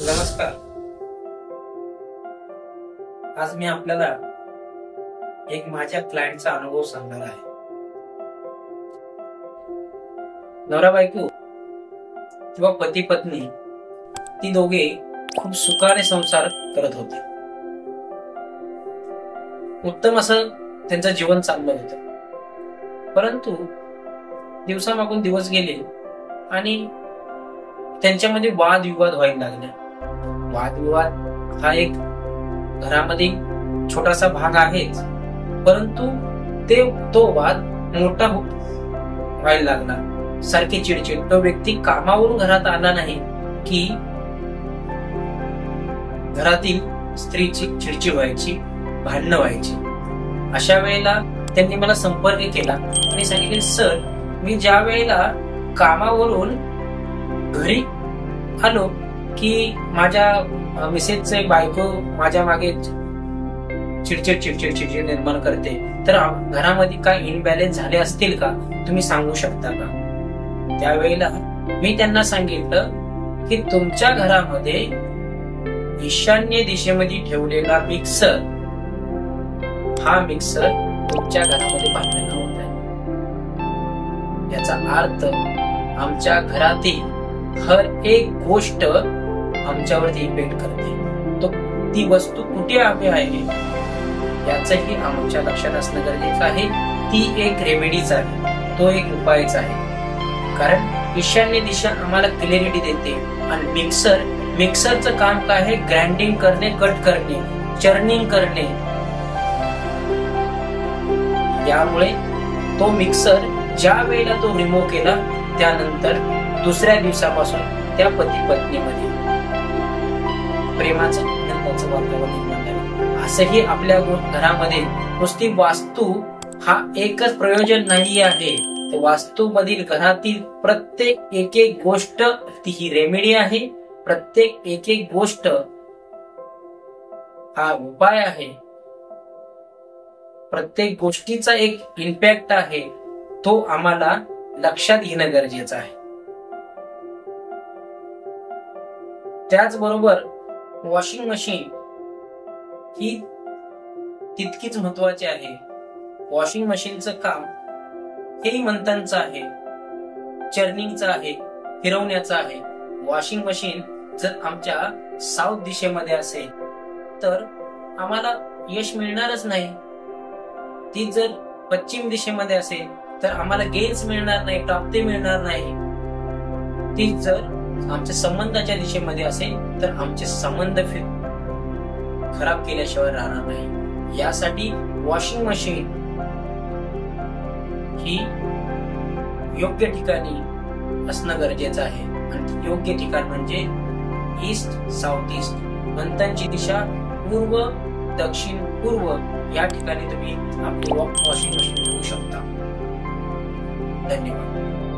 नमस्कार. आज मी आपल्याला एक माझ्या क्लायंटचा अनुभव सांगणार आहे. नवरा बायको किंवा पती पत्नी ती दोघे खूप सुखाने संसार करत होते. उत्तम असं त्यांचं जीवन चाललं होतं. परंतु दिवसामागून दिवस गेले आणि त्यांच्यामध्ये वादविवाद व्हायला लागले. वादविवाद हा एक घरामध्ये छोटासा भाग आहेच, परंतु तो वाद मोठा व्हायला लागला. सारखी चिडचिड. तो व्यक्ती कामावरून घरात आला नाही की घरातील स्त्रीची चिडचिड व्हायची, भांडणं व्हायची. अशा वेळेला त्यांनी मला संपर्क केला आणि सांगितले, सर मी ज्या वेळेला कामावरून घरी आलो की माझ्या मिसेसचे बायको माझ्या मागे चिडचिड निर्माण करते, तर घरामध्ये काय इनबॅलन्स झाले असतील का, तुम्ही सांगू शकता का? त्यावेळेला मी त्यांना सांगितलं की तुमच्या घरामध्ये ईशान्य दिशेमध्ये ठेवलेला मिक्सर, हा मिक्सर तुमच्या घरामध्ये भांडण होत आहे. याचा अर्थ आमच्या घरातील हर एक गोष्ट आमच्यावरती इफेक्ट करते. तो ती वस्तू कुठे हवी आहे याचंही आमच्या लक्षात असणं गरजेचं आहे. ती एक रेमेडीच आहे, तो एक उपायच आहे. कारण ईशान्य दिशा आम्हाला क्लॅरिटी देते आणि मिक्सरचं काम काय आहे? ग्राइंडिंग करणे, कट करणे, चर्निंग करणे. यामुळे तो मिक्सर ज्या वेळेला तो रिमूव्ह केला त्यानंतर दुसऱ्या दिवसापासून त्या पती पत्नीमध्ये प्रेमाचं आनंदाचं वातावरण निर्माण झालं. असंही आपल्या घरामध्ये नुसती वास्तू हा एकच प्रयोजन नाही आहे. वास्तू मधील घरातील प्रत्येक एक गोष्ट ती ही रेमेडी आहे. प्रत्येक एक गोष्ट हा उपाय आहे. प्रत्येक गोष्टीचा एक इम्पॅक्ट आहे. तो आम्हाला लक्षात घेणं गरजेचं आहे. त्याचबरोबर वॉशिंग मशीन ही तितकीच महत्वाची आहे. वॉशिंग मशीनचं काम हे मंथनचं आहे, चर्निंगचं आहे, फिरवण्याचं आहे. वॉशिंग मशीन जर आमच्या साऊथ दिशेमध्ये असेल तर आम्हाला यश मिळणारच नाही. ती जर पश्चिम दिशेमध्ये असेल तर आम्हाला गेन्स मिळणार नाही, प्राप्ती मिळणार नाही. ती जर आमच्या संबंधाच्या दिशेमध्ये असेल तर आमचे संबंध खराब केल्याशिवाय राहणार नाही. यासाठी वॉशिंग मशीन ही योग्य ठिकाणी असणं गरजेचं आहे. आणि योग्य ठिकाण म्हणजे ईस्ट, साऊथ ईस्ट. मंथनची दिशा पूर्व, दक्षिण, पूर्व या ठिकाणी तुम्ही आपली वॉशिंग मशीन ठेवू शकता. धन्यवाद.